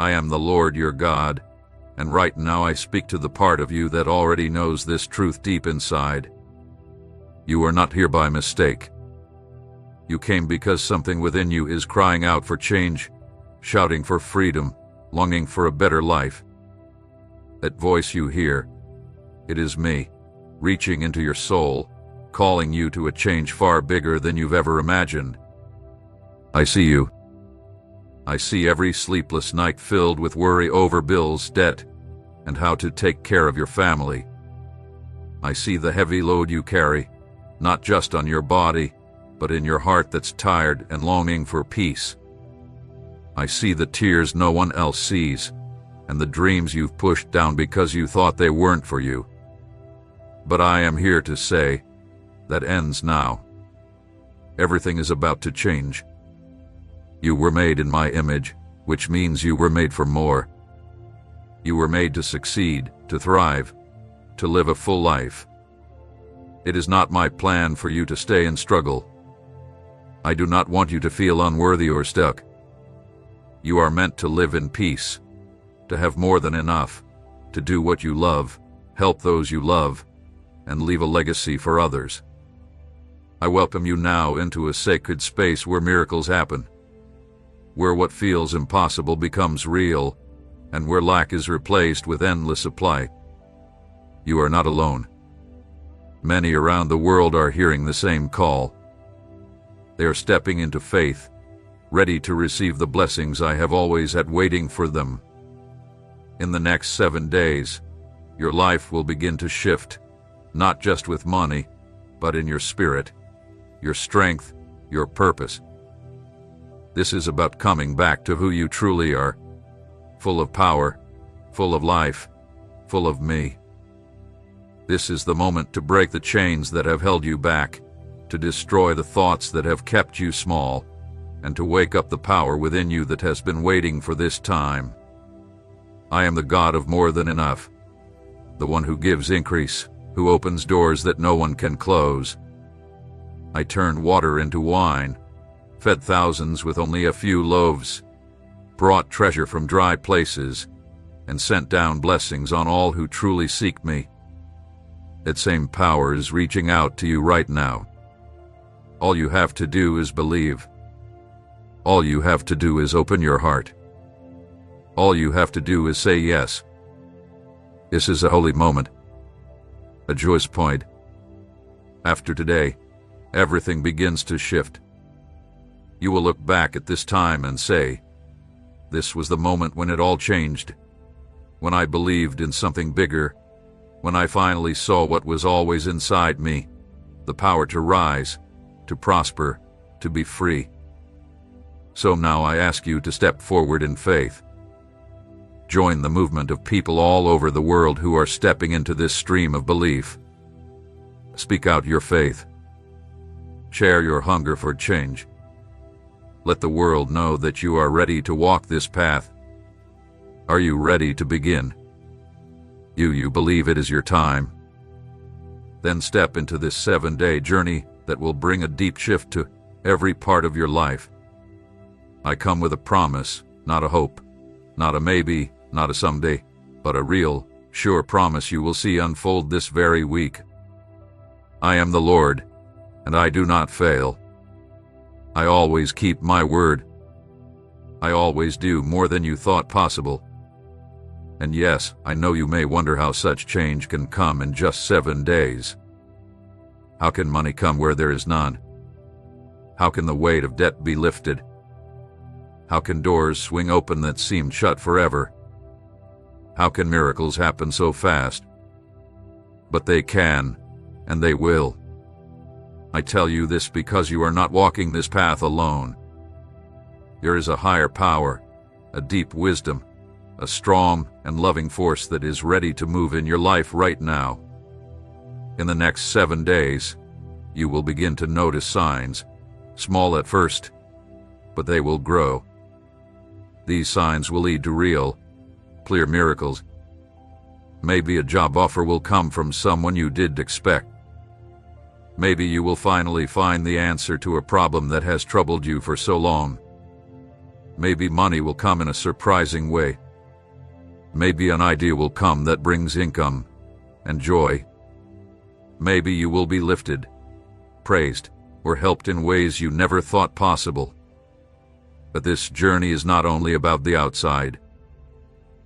I am the Lord your God, and right now I speak to the part of you that already knows this truth deep inside. You are not here by mistake. You came because something within you is crying out for change, shouting for freedom, longing for a better life. That voice you hear, it is me, reaching into your soul, calling you to a change far bigger than you've ever imagined. I see you. I see every sleepless night filled with worry over bills, debt, and how to take care of your family. I see the heavy load you carry, not just on your body, but in your heart that's tired and longing for peace. I see the tears no one else sees, and the dreams you've pushed down because you thought they weren't for you. But I am here to say, that ends now. Everything is about to change. You were made in my image, which means you were made for more. You were made to succeed, to thrive, to live a full life. It is not my plan for you to stay and struggle. I do not want you to feel unworthy or stuck. You are meant to live in peace, to have more than enough, to do what you love, help those you love, and leave a legacy for others. I welcome you now into a sacred space where miracles happen, where what feels impossible becomes real, and where lack is replaced with endless supply. You are not alone. Many around the world are hearing the same call. They are stepping into faith, ready to receive the blessings I have always had waiting for them. In the next 7 days, your life will begin to shift, not just with money, but in your spirit, your strength, your purpose. This is about coming back to who you truly are, full of power, full of life, full of me. This is the moment to break the chains that have held you back, to destroy the thoughts that have kept you small, and to wake up the power within you that has been waiting for this time. I am the God of more than enough, the one who gives increase, who opens doors that no one can close. I turned water into wine, fed thousands with only a few loaves, brought treasure from dry places, and sent down blessings on all who truly seek me. That same power is reaching out to you right now. All you have to do is believe. All you have to do is open your heart. All you have to do is say yes. This is a holy moment, a joyous point. After today, everything begins to shift. You will look back at this time and say, this was the moment when it all changed, when I believed in something bigger, when I finally saw what was always inside me, the power to rise, to prosper, to be free. So now I ask you to step forward in faith. Join the movement of people all over the world who are stepping into this stream of belief. Speak out your faith. Share your hunger for change. Let the world know that you are ready to walk this path. Are you ready to begin? You believe it is your time? Then step into this 7-day journey that will bring a deep shift to every part of your life. I come with a promise, not a hope, not a maybe, not a someday, but a real, sure promise you will see unfold this very week. I am the Lord, and I do not fail. I always keep my word. I always do more than you thought possible. And yes, I know you may wonder how such change can come in just 7 days. How can money come where there is none? How can the weight of debt be lifted? How can doors swing open that seemed shut forever? How can miracles happen so fast? But they can, and they will. I tell you this because you are not walking this path alone. There is a higher power, a deep wisdom, a strong and loving force that is ready to move in your life right now. In the next 7 days, you will begin to notice signs, small at first, but they will grow. These signs will lead to real, clear miracles. Maybe a job offer will come from someone you didn't expect. Maybe you will finally find the answer to a problem that has troubled you for so long. Maybe money will come in a surprising way. Maybe an idea will come that brings income and joy. Maybe you will be lifted, praised, or helped in ways you never thought possible. But this journey is not only about the outside.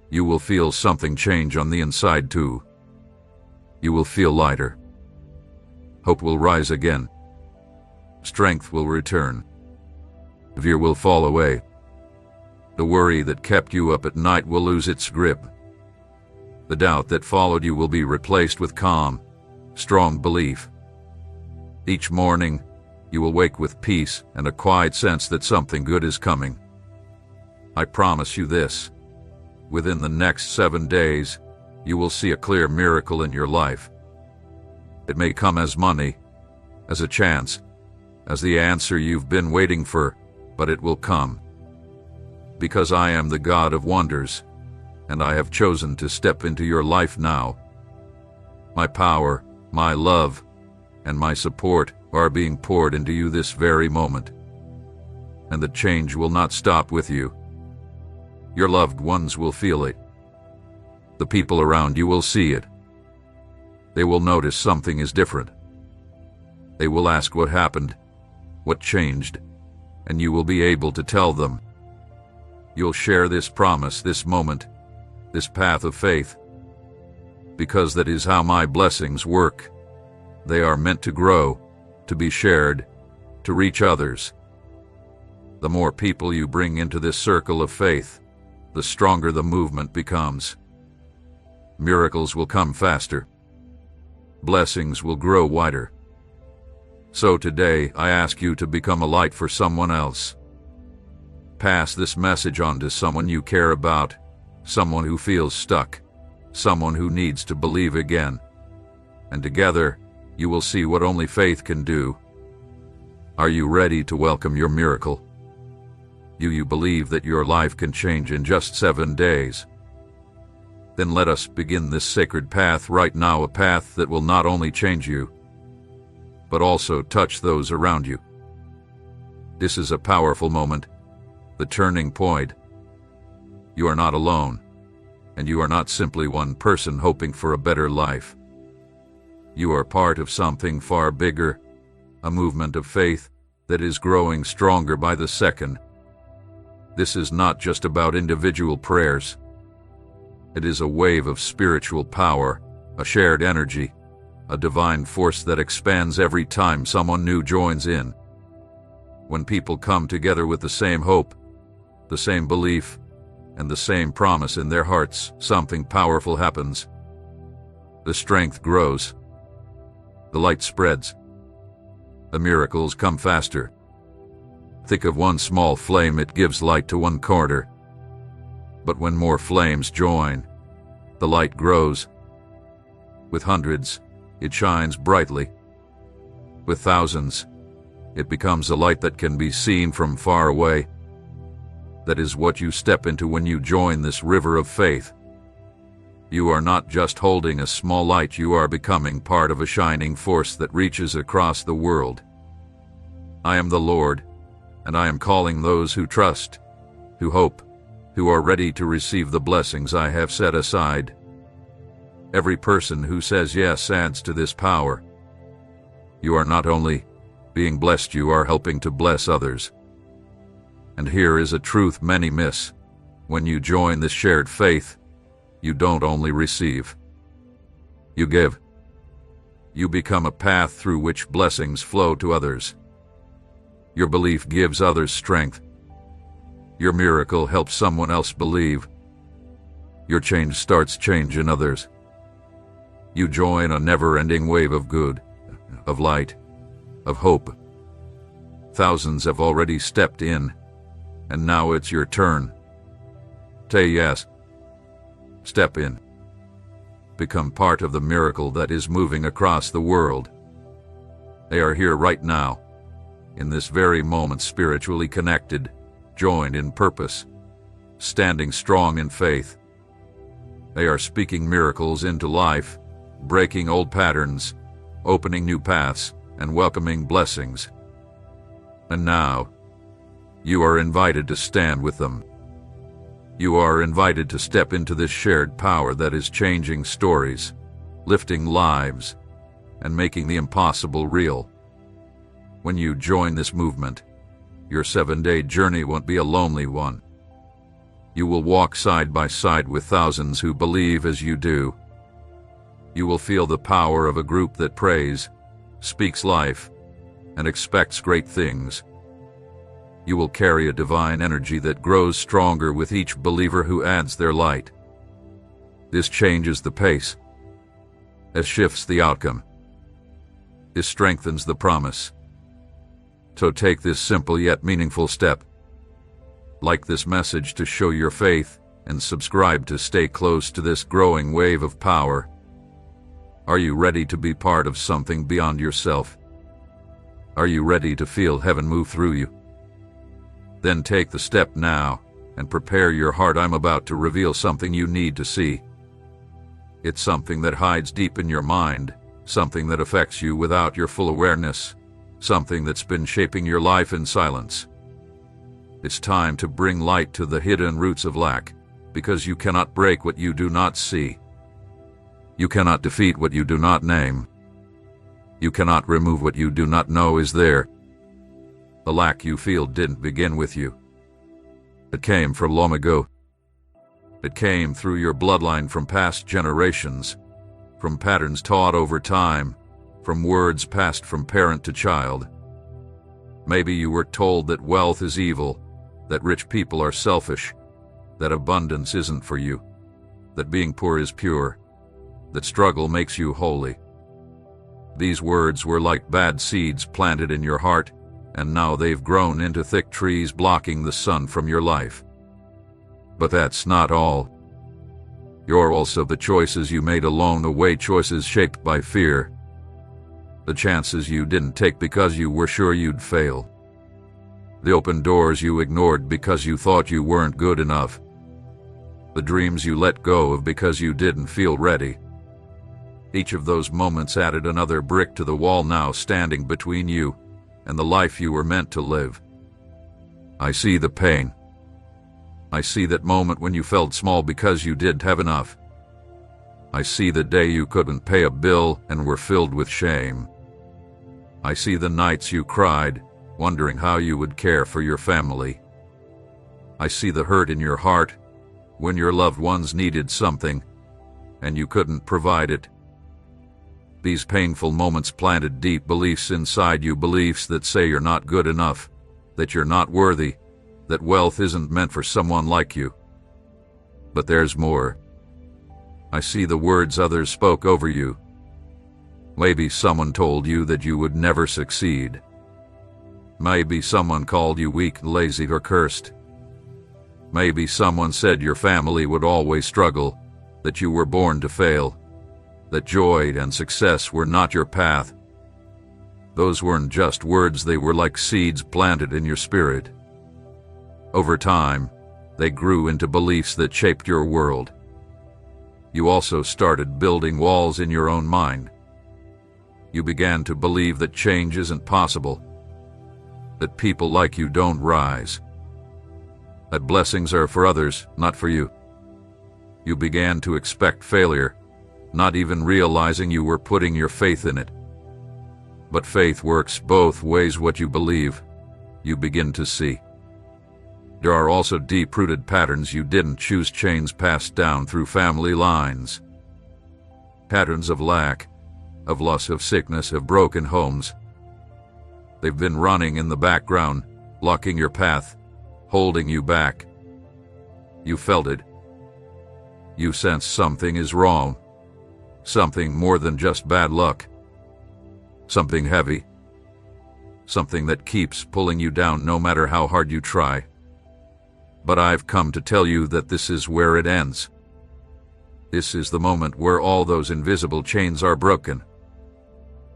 You will feel something change on the inside too. You will feel lighter. Hope will rise again. Strength will return. Fear will fall away. The worry that kept you up at night will lose its grip. The doubt that followed you will be replaced with calm, strong belief. Each morning, you will wake with peace and a quiet sense that something good is coming. I promise you this. Within the next 7 days, you will see a clear miracle in your life. It may come as money, as a chance, as the answer you've been waiting for, but it will come. Because I am the God of wonders, and I have chosen to step into your life now. My power, my love, and my support are being poured into you this very moment. And the change will not stop with you. Your loved ones will feel it. The people around you will see it. They will notice something is different. They will ask what happened, what changed, and you will be able to tell them. You'll share this promise, this moment, this path of faith, because that is how my blessings work. They are meant to grow, to be shared, to reach others. The more people you bring into this circle of faith, the stronger the movement becomes. Miracles will come faster. Blessings will grow wider. So today, I ask you to become a light for someone else. Pass this message on to someone you care about, someone who feels stuck, someone who needs to believe again. And together, you will see what only faith can do. Are you ready to welcome your miracle? Do you believe that your life can change in just 7 days? Then let us begin this sacred path right now, a path that will not only change you, but also touch those around you. This is a powerful moment, the turning point. You are not alone, and you are not simply one person hoping for a better life. You are part of something far bigger, a movement of faith that is growing stronger by the second. This is not just about individual prayers. It is a wave of spiritual power, a shared energy, a divine force that expands every time someone new joins in. When people come together with the same hope, the same belief, and the same promise in their hearts, something powerful happens. The strength grows. The light spreads. The miracles come faster. Think of one small flame, it gives light to one corner. But when more flames join, the light grows. With hundreds, it shines brightly. With thousands, it becomes a light that can be seen from far away. That is what you step into when you join this river of faith. You are not just holding a small light, you are becoming part of a shining force that reaches across the world. I am the Lord, and I am calling those who trust, who hope, who are ready to receive the blessings I have set aside. Every person who says yes adds to this power. You are not only being blessed, you are helping to bless others. And here is a truth many miss. When you join this shared faith, you don't only receive. You give. You become a path through which blessings flow to others. Your belief gives others strength. Your miracle helps someone else believe. Your change starts change in others. You join a never-ending wave of good, of light, of hope. Thousands have already stepped in, and now it's your turn. Say yes. Step in. Become part of the miracle that is moving across the world. They are here right now, in this very moment, spiritually connected, joined in purpose, standing strong in faith. They are speaking miracles into life, breaking old patterns, opening new paths, and welcoming blessings. And now, You are invited to stand with them. You are invited to step into this shared power that is changing stories, lifting lives, and making the impossible real. When you join this movement, your 7-day journey won't be a lonely one. You will walk side by side with thousands who believe as you do. You will feel the power of a group that prays, speaks life, and expects great things. You will carry a divine energy that grows stronger with each believer who adds their light. This changes the pace. It shifts the outcome. It strengthens the promise. So take this simple yet meaningful step. Like this message to show your faith, and subscribe to stay close to this growing wave of power. Are you ready to be part of something beyond yourself? Are you ready to feel heaven move through you? Then take the step now, and prepare your heart. I'm about to reveal something you need to see. It's something that hides deep in your mind, something that affects you without your full awareness, something that's been shaping your life in silence. It's time to bring light to the hidden roots of lack, because you cannot break what you do not see. You cannot defeat what you do not name. You cannot remove what you do not know is there. The lack you feel didn't begin with you. It came from long ago. It came through your bloodline, from past generations, from patterns taught over time, from words passed from parent to child. Maybe you were told that wealth is evil, that rich people are selfish, that abundance isn't for you, that being poor is pure, that struggle makes you holy. These words were like bad seeds planted in your heart, and now they've grown into thick trees blocking the sun from your life. But that's not all. You're also the choices you made along the way, choices shaped by fear. The chances you didn't take because you were sure you'd fail. The open doors you ignored because you thought you weren't good enough. The dreams you let go of because you didn't feel ready. Each of those moments added another brick to the wall, now standing between you and the life you were meant to live. I see the pain. I see that moment when you felt small because you didn't have enough. I see the day you couldn't pay a bill and were filled with shame. I see the nights you cried, wondering how you would care for your family. I see the hurt in your heart when your loved ones needed something and you couldn't provide it. These painful moments planted deep beliefs inside you, beliefs that say you're not good enough, that you're not worthy, that wealth isn't meant for someone like you. But there's more. I see the words others spoke over you. Maybe someone told you that you would never succeed. Maybe someone called you weak, lazy, or cursed. Maybe someone said your family would always struggle, that you were born to fail, that joy and success were not your path. Those weren't just words, they were like seeds planted in your spirit. Over time, they grew into beliefs that shaped your world. You also started building walls in your own mind. You began to believe that change isn't possible, that people like you don't rise, that blessings are for others, not for you. You began to expect failure, not even realizing you were putting your faith in it. But faith works both ways. What you believe, you begin to see. There are also deep-rooted patterns you didn't choose, chains passed down through family lines. Patterns of lack, of loss, of sickness, of broken homes. They've been running in the background, blocking your path, holding you back. You felt it. You sense something is wrong. Something more than just bad luck. Something heavy. Something that keeps pulling you down no matter how hard you try. But I've come to tell you that this is where it ends. This is the moment where all those invisible chains are broken,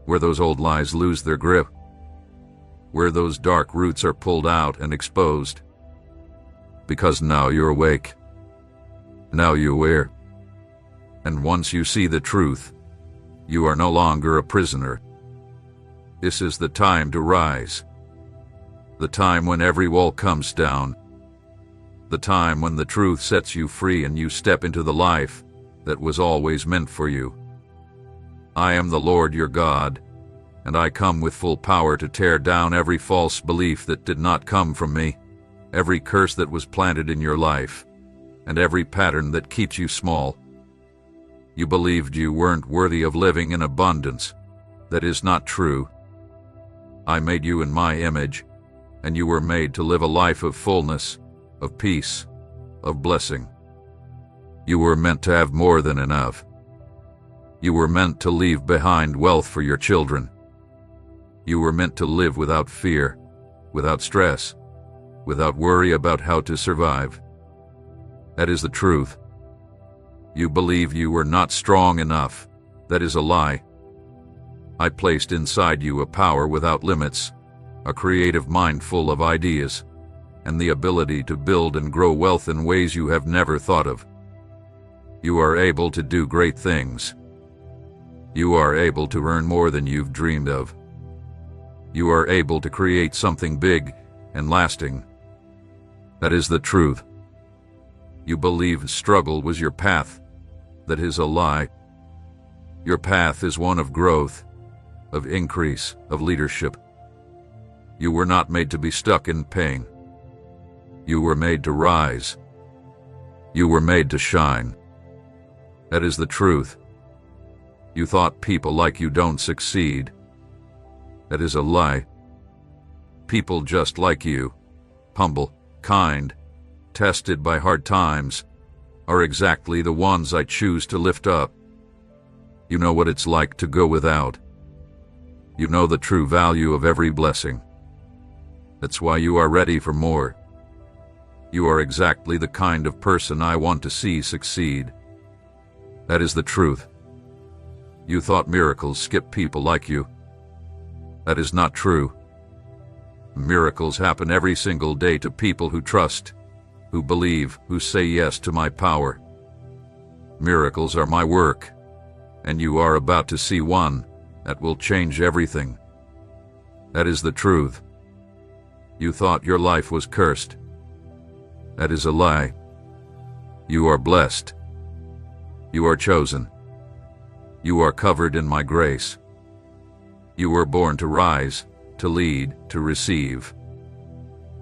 where those old lies lose their grip, where those dark roots are pulled out and exposed. Because now you're awake. Now you're aware. And once you see the truth, you are no longer a prisoner. This is the time to rise. the time when every wall comes down, the time when the truth sets you free and you step into the life that was always meant for you. I am the Lord your God, and I come with full power to tear down every false belief that did not come from me, every curse that was planted in your life, and every pattern that keeps you small. You believed you weren't worthy of living in abundance. That is not true. I made you in my image, and you were made to live a life of fullness, of peace, of blessing. You were meant to have more than enough. You were meant to leave behind wealth for your children. You were meant to live without fear, without stress, without worry about how to survive. That is the truth. You believe you were not strong enough. That is a lie. I placed inside you a power without limits, a creative mind full of ideas, and the ability to build and grow wealth in ways you have never thought of. You are able to do great things. You are able to earn more than you've dreamed of. You are able to create something big and lasting. That is the truth. You believe struggle was your path. That is a lie. Your path is one of growth, of increase, of leadership. You were not made to be stuck in pain. You were made to rise. You were made to shine. That is the truth. You thought people like you don't succeed. That is a lie. People just like you, humble, kind, tested by hard times, are exactly the ones I choose to lift up. You know what it's like to go without. You know the true value of every blessing. That's why you are ready for more. You are exactly the kind of person I want to see succeed. That is the truth. You thought miracles skip people like you. That is not true. Miracles happen every single day to people who trust, who believe, who say yes to my power. Miracles are my work, and you are about to see one that will change everything. That is the truth. You thought your life was cursed. That is a lie. You are blessed. You are chosen. You are covered in my grace. You were born to rise, to lead, to receive.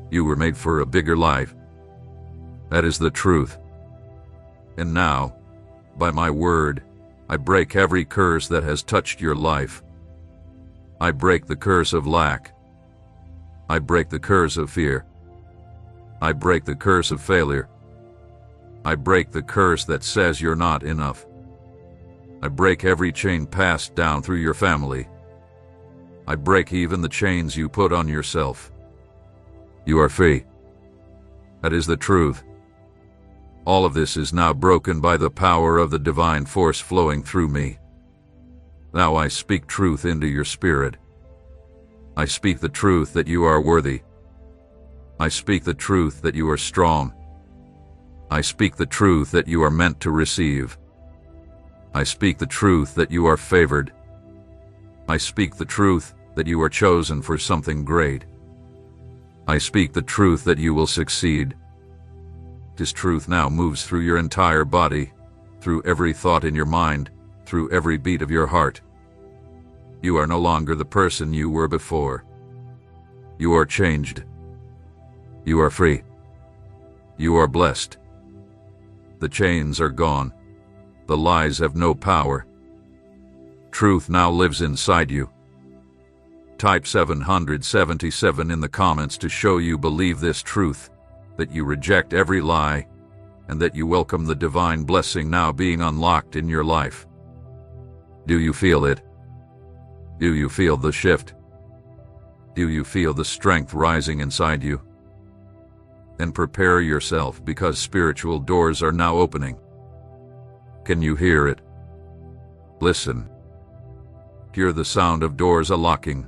You were made for a bigger life. That is the truth. And now, by my word, I break every curse that has touched your life. I break the curse of lack. I break the curse of fear. I break the curse of failure. I break the curse that says you're not enough. I break every chain passed down through your family. I break even the chains you put on yourself. You are free. That is the truth. All of this is now broken by the power of the divine force flowing through me. Now I speak truth into your spirit. I speak the truth that you are worthy. I speak the truth that you are strong. I speak the truth that you are meant to receive. I speak the truth that you are favored. I speak the truth that you are chosen for something great. I speak the truth that you will succeed. This truth now moves through your entire body, through every thought in your mind, through every beat of your heart. You are no longer the person you were before. You are changed. You are free. You are blessed. The chains are gone. The lies have no power. Truth now lives inside you. Type 777 in the comments to show you believe this truth, that you reject every lie, and that you welcome the divine blessing now being unlocked in your life. Do you feel it? Do you feel the shift? Do you feel the strength rising inside you? Then prepare yourself, because spiritual doors are now opening. Can you hear it? Listen. Hear the sound of doors unlocking.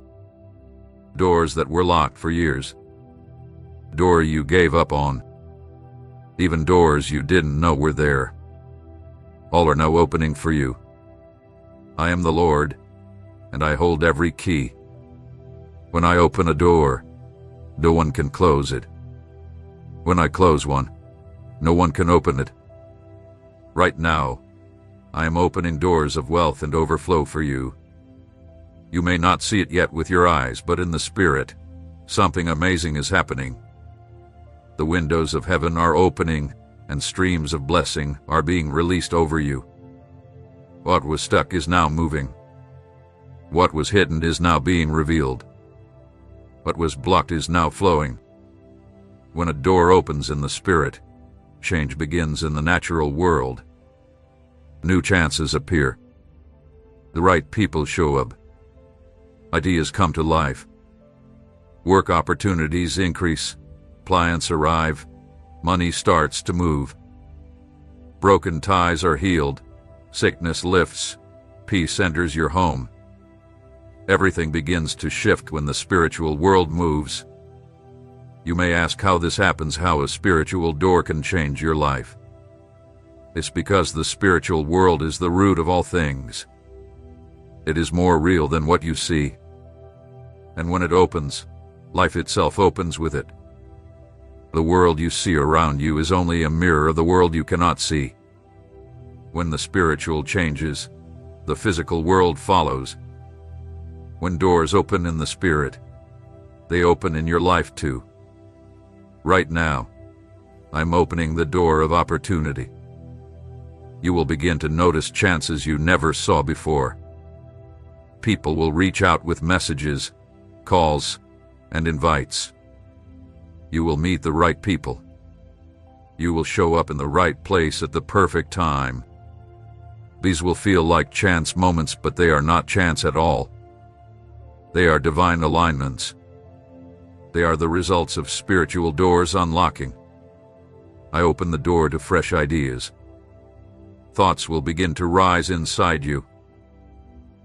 Doors that were locked for years. Door you gave up on. Even doors you didn't know were there. All are now opening for you. I am the Lord, and I hold every key. When I open a door, no one can close it. When I close one, no one can open it. Right now, I am opening doors of wealth and overflow for you. You may not see it yet with your eyes, but in the spirit, something amazing is happening. The windows of heaven are opening, and streams of blessing are being released over you. What was stuck is now moving. What was hidden is now being revealed. What was blocked is now flowing. When a door opens in the spirit, change begins in the natural world. New chances appear. The right people show up. Ideas come to life. Work opportunities increase. Clients arrive. Money starts to move. Broken ties are healed. Sickness lifts. Peace enters your home. Everything begins to shift when the spiritual world moves. You may ask how this happens, how a spiritual door can change your life. It's because the spiritual world is the root of all things. It is more real than what you see. And when it opens, life itself opens with it. The world you see around you is only a mirror of the world you cannot see. When the spiritual changes, the physical world follows. When doors open in the spirit, they open in your life too. Right now, I'm opening the door of opportunity. You will begin to notice chances you never saw before. People will reach out with messages, calls, and invites. You will meet the right people. You will show up in the right place at the perfect time. These will feel like chance moments, but they are not chance at all. They are divine alignments. They are the results of spiritual doors unlocking. I open the door to fresh ideas. Thoughts will begin to rise inside you.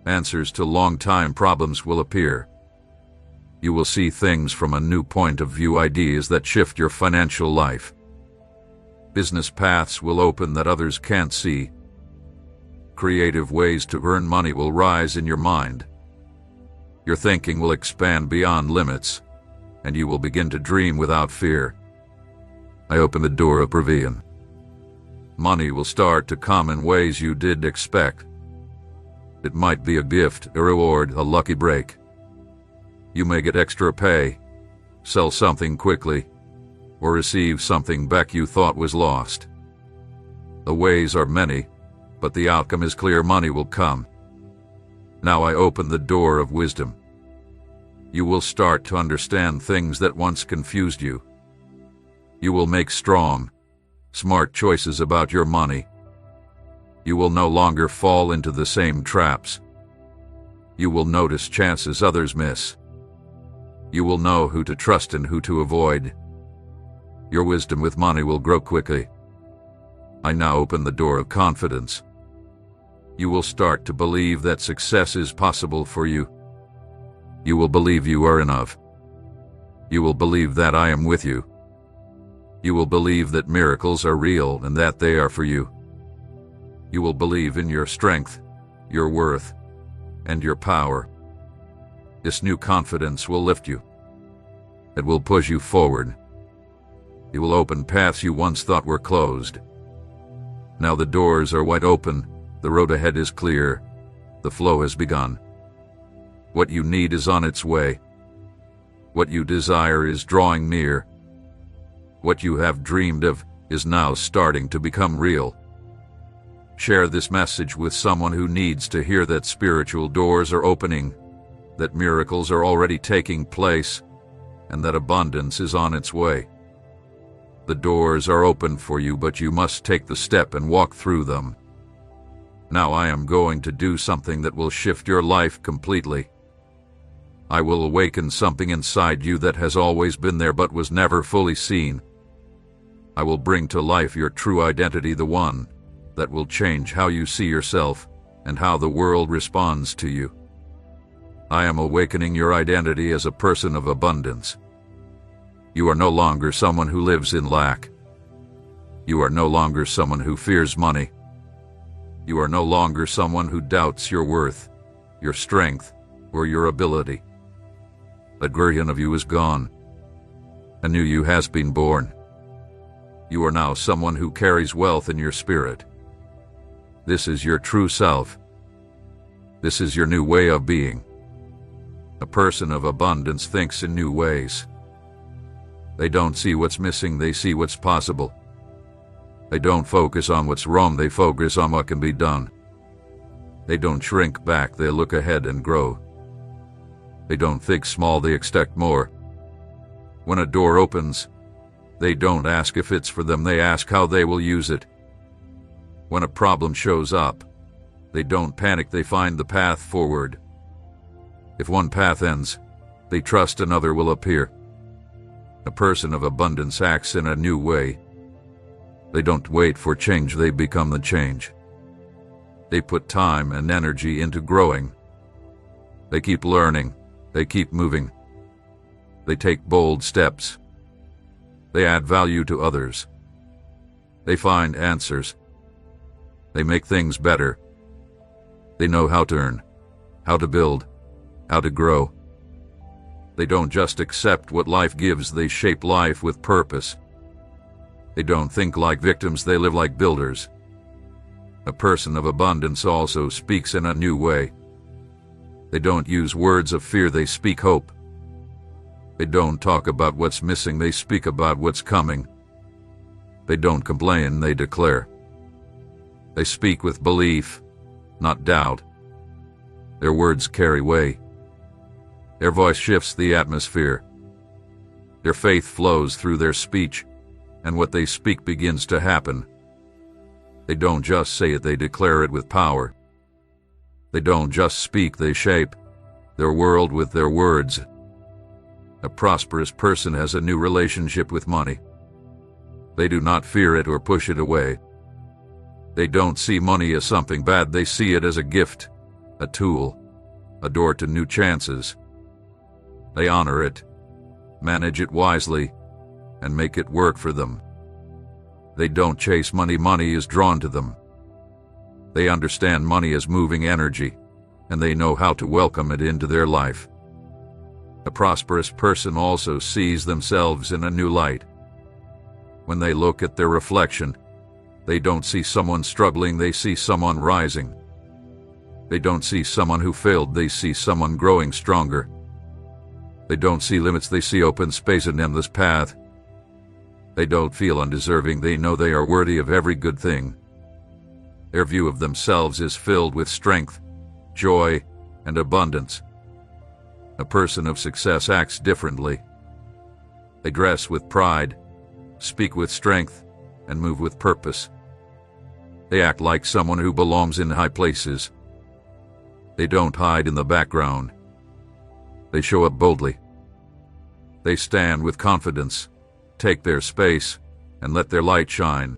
Answers to long-time problems will appear. You will see things from a new point of view, ideas that shift your financial life. Business paths will open that others can't see. Creative ways to earn money will rise in your mind. Your thinking will expand beyond limits, and you will begin to dream without fear. I open the door of provision. Money will start to come in ways you didn't expect. It might be a gift, a reward, a lucky break. You may get extra pay, sell something quickly, or receive something back you thought was lost. The ways are many, but the outcome is clear. Money will come. Now I open the door of wisdom. You will start to understand things that once confused you. You will make strong, smart choices about your money. You will no longer fall into the same traps. You will notice chances others miss. You will know who to trust and who to avoid. Your wisdom with money will grow quickly. I now open the door of confidence. You will start to believe that success is possible for you. You will believe you are enough. You will believe that I am with you. You will believe that miracles are real and that they are for you. You will believe in your strength, your worth, and your power. This new confidence will lift you. It will push you forward. It will open paths you once thought were closed. Now the doors are wide open. The road ahead is clear. The flow has begun. What you need is on its way. What you desire is drawing near. What you have dreamed of is now starting to become real. Share this message with someone who needs to hear that spiritual doors are opening, that miracles are already taking place, and that abundance is on its way. The doors are open for you, but you must take the step and walk through them. Now I am going to do something that will shift your life completely. I will awaken something inside you that has always been there but was never fully seen. I will bring to life your true identity, the one that will change how you see yourself and how the world responds to you. I am awakening your identity as a person of abundance. You are no longer someone who lives in lack. You are no longer someone who fears money. You are no longer someone who doubts your worth, your strength, or your ability. That version of you is gone. A new you has been born. You are now someone who carries wealth in your spirit. This is your true self. This is your new way of being. A person of abundance thinks in new ways. They don't see what's missing, they see what's possible. They don't focus on what's wrong, they focus on what can be done. They don't shrink back, they look ahead and grow. They don't think small, they expect more. When a door opens, they don't ask if it's for them, they ask how they will use it. When a problem shows up, they don't panic, they find the path forward. If one path ends, they trust another will appear. A person of abundance acts in a new way. They don't wait for change, they become the change. They put time and energy into growing. They keep learning, they keep moving. They take bold steps. They add value to others. They find answers. They make things better. They know how to earn, how to build, how to grow. They don't just accept what life gives, they shape life with purpose. They don't think like victims, they live like builders. A person of abundance also speaks in a new way. They don't use words of fear, they speak hope. They don't talk about what's missing, they speak about what's coming. They don't complain, they declare. They speak with belief, not doubt. Their words carry weight. Their voice shifts the atmosphere. Their faith flows through their speech, and what they speak begins to happen. They don't just say it, they declare it with power. They don't just speak, they shape their world with their words. A prosperous person has a new relationship with money. They do not fear it or push it away. They don't see money as something bad, they see it as a gift, a tool, a door to new chances. They honor it, manage it wisely, and make it work for them. They don't chase money, money is drawn to them. They understand money as moving energy, and they know how to welcome it into their life. A prosperous person also sees themselves in a new light. When they look at their reflection, they don't see someone struggling, they see someone rising. They don't see someone who failed, they see someone growing stronger. They don't see limits, they see open space and endless path. They don't feel undeserving, they know they are worthy of every good thing. Their view of themselves is filled with strength, joy, and abundance. A person of success acts differently. They dress with pride, speak with strength, and move with purpose. They act like someone who belongs in high places. They don't hide in the background. They show up boldly. They stand with confidence, take their space, and let their light shine.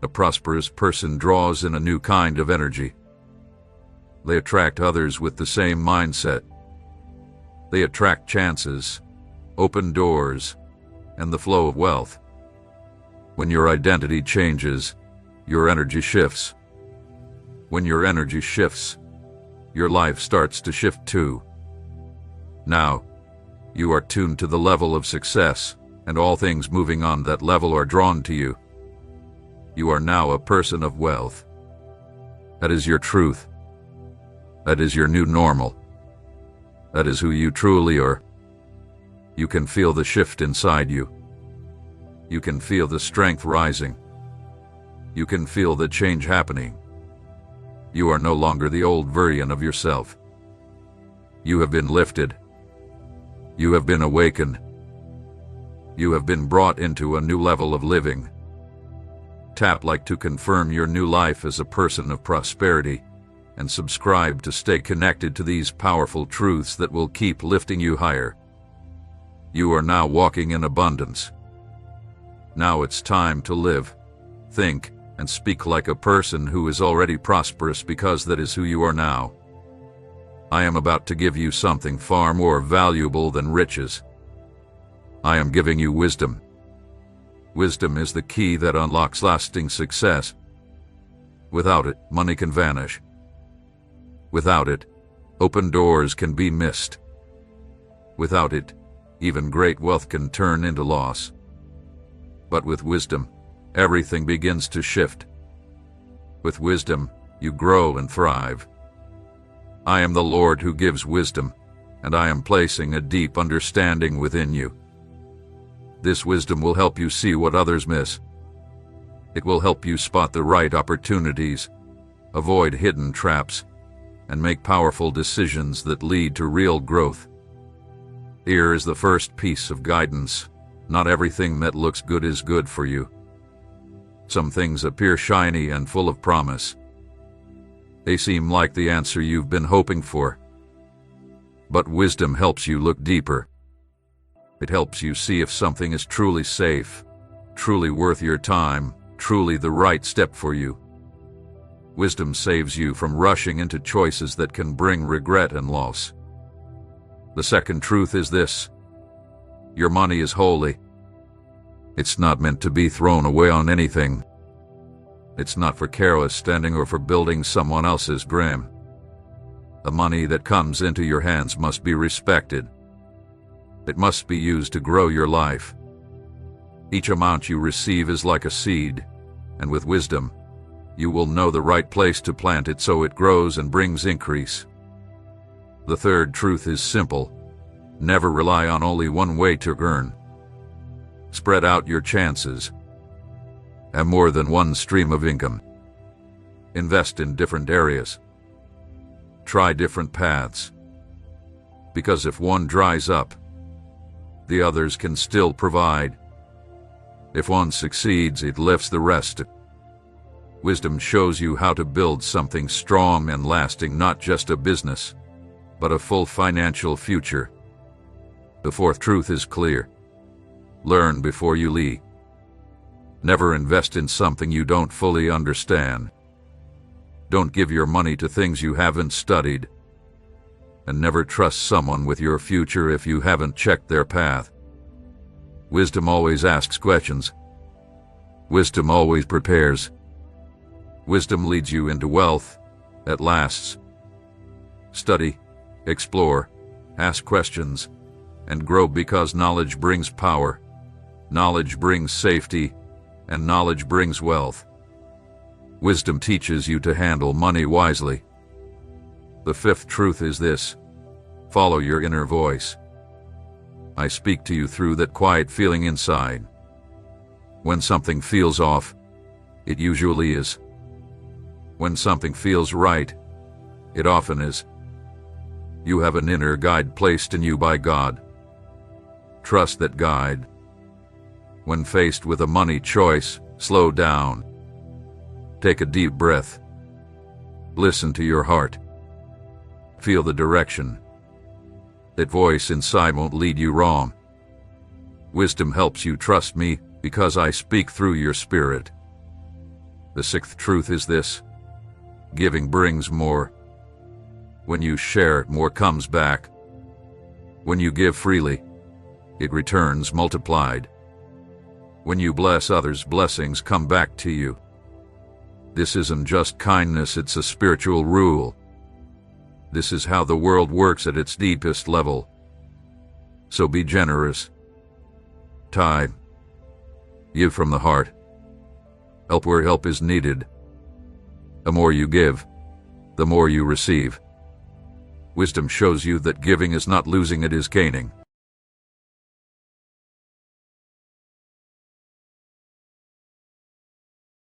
A prosperous person draws in a new kind of energy. They attract others with the same mindset. They attract chances, open doors, and the flow of wealth. When your identity changes, your energy shifts. When your energy shifts, your life starts to shift too. Now, you are tuned to the level of success, and all things moving on that level are drawn to you. You are now a person of wealth. That is your truth. That is your new normal. That is who you truly are. You can feel the shift inside you. You can feel the strength rising. You can feel the change happening. You are no longer the old version of yourself. You have been lifted. You have been awakened. You have been brought into a new level of living. Tap like to confirm your new life as a person of prosperity, and subscribe to stay connected to these powerful truths that will keep lifting you higher. You are now walking in abundance. Now it's time to live, think, and speak like a person who is already prosperous, because that is who you are now. I am about to give you something far more valuable than riches. I am giving you wisdom. Wisdom is the key that unlocks lasting success. Without it, money can vanish. Without it, open doors can be missed. Without it, Even great wealth can turn into loss. But with wisdom, everything begins to shift. With wisdom, you grow and thrive. I am the Lord who gives wisdom, and I am placing a deep understanding within you. This wisdom will help you see what others miss. It will help you spot the right opportunities, avoid hidden traps, and make powerful decisions that lead to real growth. Here is the first piece of guidance. Not everything that looks good is good for you. Some things appear shiny and full of promise. They seem like the answer you've been hoping for. But wisdom helps you look deeper. It helps you see if something is truly safe, truly worth your time, truly the right step for you. Wisdom saves you from rushing into choices that can bring regret and loss. The second truth is this: your money is holy. It's not meant to be thrown away on anything. It's not for careless spending or for building someone else's dream. The money that comes into your hands must be respected. It must be used to grow your life. Each amount you receive is like a seed, and with wisdom, you will know the right place to plant it so it grows and brings increase. The third truth is simple: never rely on only one way to earn. Spread out your chances. Have more than one stream of income. Invest in different areas. Try different paths. Because if one dries up, the others can still provide. If one succeeds, it lifts the rest. Wisdom shows you how to build something strong and lasting, not just a business, but a full financial future. The fourth truth is clear: learn before you leave. Never invest in something you don't fully understand. Don't give your money to things you haven't studied. And never trust someone with your future if you haven't checked their path. Wisdom always asks questions. Wisdom always prepares. Wisdom leads you into wealth that lasts. Study, explore, ask questions, and grow, because knowledge brings power, knowledge brings safety, and knowledge brings wealth. Wisdom teaches you to handle money wisely. The fifth truth is this: follow your inner voice. I speak to you through that quiet feeling inside. When something feels off, it usually is. When something feels right, it often is. You have an inner guide placed in you by God. Trust that guide. When faced with a money choice, slow down. Take a deep breath. Listen to your heart. Feel the direction. That voice inside won't lead you wrong. Wisdom helps you trust me because I speak through your spirit. The sixth truth is this: giving brings more. When you share, more comes back. When you give freely, it returns multiplied. When you bless others, blessings come back to you. This isn't just kindness, it's a spiritual rule. This is how the world works at its deepest level. So be generous. Tithe. Give from the heart. Help where help is needed. The more you give, the more you receive. Wisdom shows you that giving is not losing, it is gaining.